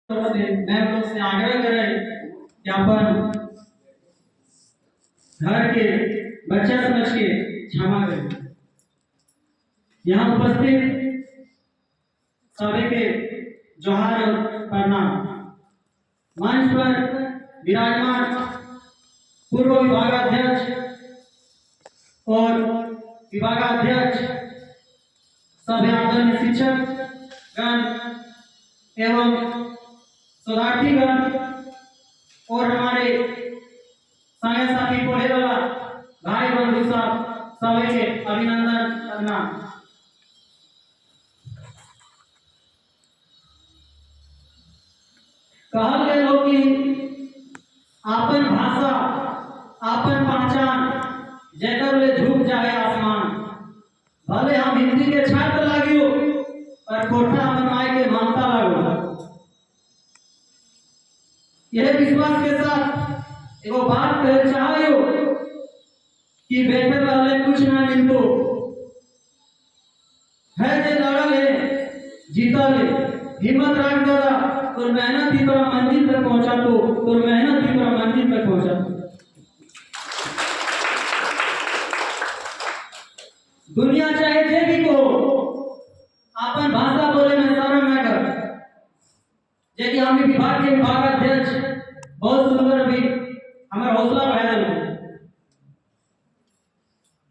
मैं लोग से आग्रह करें कि अपन घर के बच्चा समझ के क्षमा करें। यहाँ उपस्थित सभी के जोहार और प्रणाम। मंच पर विराजमान पूर्व विभागाध्यक्ष और विभागाध्यक्ष सभी आदरणीय शिक्षक गण एवं शोधार्थीगण और हमारे संगे साथी पढ़े वाला भाई बंधु सब सभी के अभिनंदन करना। कहल गए हो कि आपन भाषा आपन पहचान जेकर ले झुक जाए आसमान। भले हम हिंदी के छात्र लागियो पर कोठा हमर माई के मानता लागो। यह विश्वास के साथ एगो बात कह चाहो कि बैठे वाले कुछ ना मिलतो है जे लड़ल है जीतल है। हिम्मत रख दादा और मेहनत ही तोरा मंजिल तक पहुंचा तो और मेहनत ही तोरा मंजिल तक पहुंचा। दुनिया चाहे जे भी को अपन भाषा बोले में शर्म न कर। जैसे हम विभाग के विभागाध्यक्ष बहुत सुंदर भी हमारा हौसला बढ़ा दे।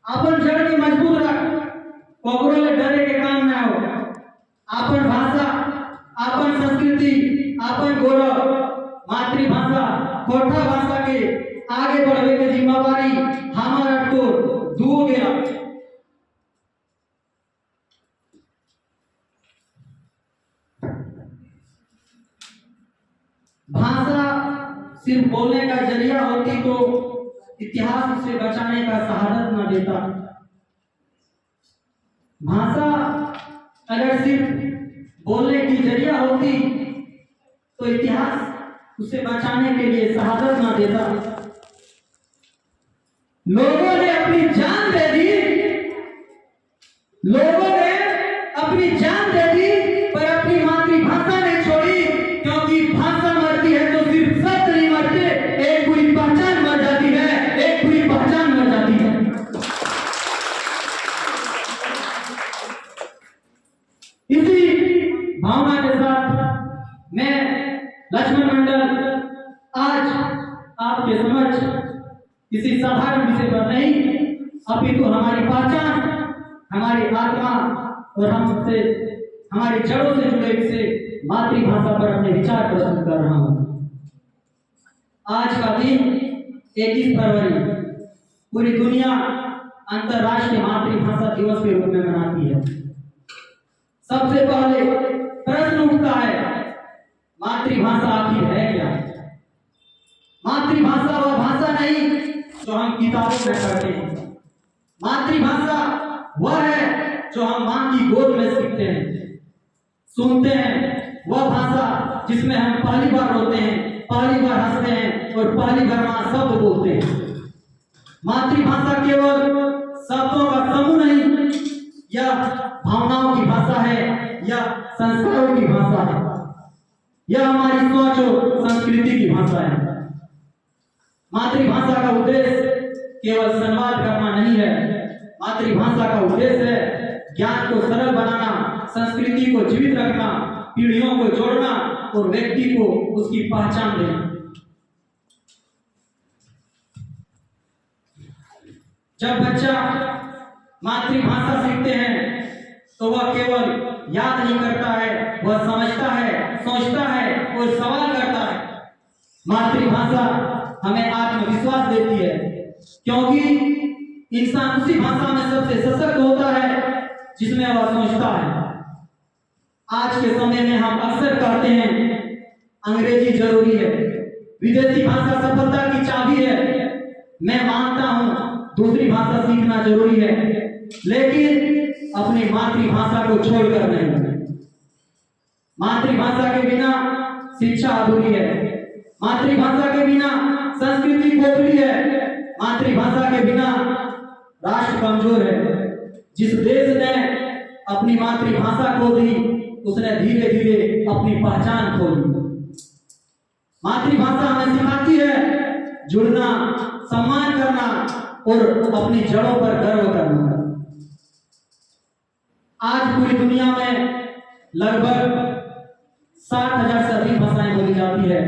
अपन जड़ के मजबूत रख कोकरो ले डरे के काम ना हो। अपन भाषा अपन संस्कृति अपन गौरव मातृभाषा कोठा भाषा के आगे बढ़ावे के जिम्मेवारी हमारा तो दुओ गेला। भाषा सिर्फ बोलने का जरिया होती तो इतिहास से बचाने का शहादत न देता। भाषा अगर सिर्फ बोलने की जरिया होती तो इतिहास उसे बचाने के लिए शहादत न देता। लोगों ने अपनी जान दे दी, लोगों ने अपनी जान दे दी पर अपनी मातृभाषा नहीं छोड़ी। क्योंकि भाषा मरती है तो सिर्फ शब्द नहीं मरते, एक पूरी पहचान मर जाती है, एक पूरी पहचान मर जाती है। इसी भावना के साथ मैं लक्ष्मण मंडल आज आपके समक्ष किसी साधारण विषय पर नहीं अपितु हमारी पहचान हमारी आत्मा और हमसे हमारी जड़ों से जुड़े विषय मातृभाषा पर अपने विचार प्रस्तुत कर रहा हूं। आज का दिन 21 फरवरी पूरी दुनिया अंतरराष्ट्रीय मातृभाषा दिवस के रूप में मनाती है। सबसे पहले प्रश्न उठता है मातृभाषा आखिर है क्या? मातृभाषा वह भाषा नहीं जो हम किताबों में पढ़ते हैं। मातृभाषा वह है जो हम मां की गोद में सीखते हैं सुनते हैं। वह भाषा जिसमें हम पहली बार रोते हैं, पहली बार हंसते हैं और पहली बार मां शब्द बोलते हैं। मातृभाषा केवल शब्दों का समूह नहीं या भावनाओं की भाषा है या संस्कारों की भाषा है। यह हमारी सोच और संस्कृति की भाषा है। मातृभाषा का उद्देश्य केवल संवाद करना नहीं है। मातृभाषा का उद्देश्य है ज्ञान को सरल बनाना, संस्कृति को जीवित रखना, पीढ़ियों को जोड़ना और व्यक्ति को उसकी पहचान देना। जब बच्चा मातृभाषा सीखते हैं तो वह केवल याद नहीं करता है, वह समझता है, सोचता है और सवाल करता है। मातृभाषा हमें आत्मविश्वास देती है क्योंकि इंसान उसी भाषा में सबसे सशक्त होता है जिसमें वह सोचता है। आज के समय में हम अक्सर कहते हैं अंग्रेजी जरूरी है, विदेशी भाषा सफलता की चाबी है। मैं मानता हूं दूसरी भाषा सीखना जरूरी है, लेकिन अपनी मातृभाषा को छोड़कर नहीं। मातृभाषा के बिना शिक्षा अधूरी है, मातृभाषा के बिना संस्कृति खोखली है, मातृभाषा के बिना राष्ट्र कमजोर है। जिस देश ने अपनी मातृभाषा खो दी उसने धीरे धीरे अपनी पहचान खो ली। मातृभाषा हमें सिखाती है जुड़ना, सम्मान करना और अपनी जड़ों पर गर्व करना। आज पूरी दुनिया में लगभग 60,000 से अधिक भाषाएं बोली जाती है,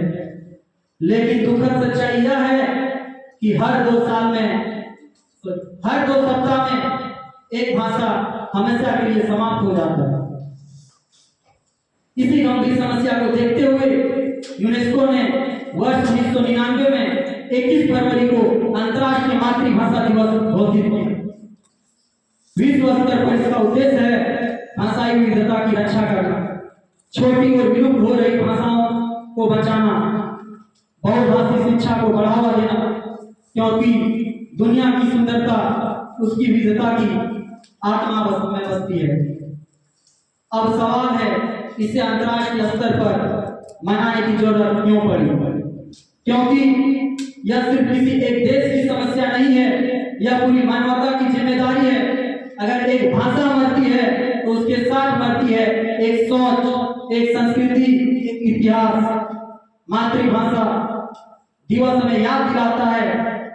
लेकिन दुखद सच्चाई यह है कि हर 2 सप्ताह में एक भाषा हमेशा के लिए समाप्त हो जाता है। इसी गंभीर समस्या को देखते हुए यूनेस्को ने वर्ष 1999 में 21 फरवरी को अंतर्राष्ट्रीय मातृभाषा दिवस घोषित किया। विश्व स्तर पर इसका उद्देश्य है भाषाई विविधता की रक्षा करना, छोटी और विलुप्त हो रही भाषाओं को बचाना, बहुभाषी शिक्षा को बढ़ावा देना, क्योंकि दुनिया की सुंदरता उसकी विविधता की आत्मा में बसती है। अब सवाल है, इसे अंतर्राष्ट्रीय स्तर पर मनाने की जरूरत क्यों पड़ी? क्योंकि यह सिर्फ किसी एक देश की समस्या नहीं है, यह पूरी मानवता की जिम्मेदारी है। अगर एक भाषा मरती है तो उसके साथ मरती है एक सोच, एक संस्कृति, एक इतिहास। मातृभाषा दिवस हमें याद दिलाता है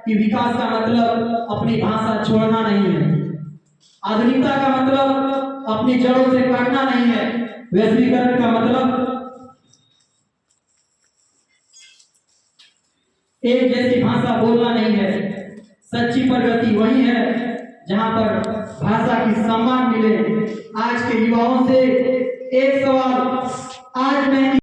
कि विकास का मतलब अपनी भाषा छोड़ना नहीं है, आधुनिकता का मतलब अपनी जड़ों से काटना नहीं है, वैश्वीकरण का मतलब एक जैसी भाषा बोलना नहीं है। सच्ची प्रगति वही है जहां पर भाषा की सम्मान मिले। आज के युवाओं से एक सवाल, आज मैं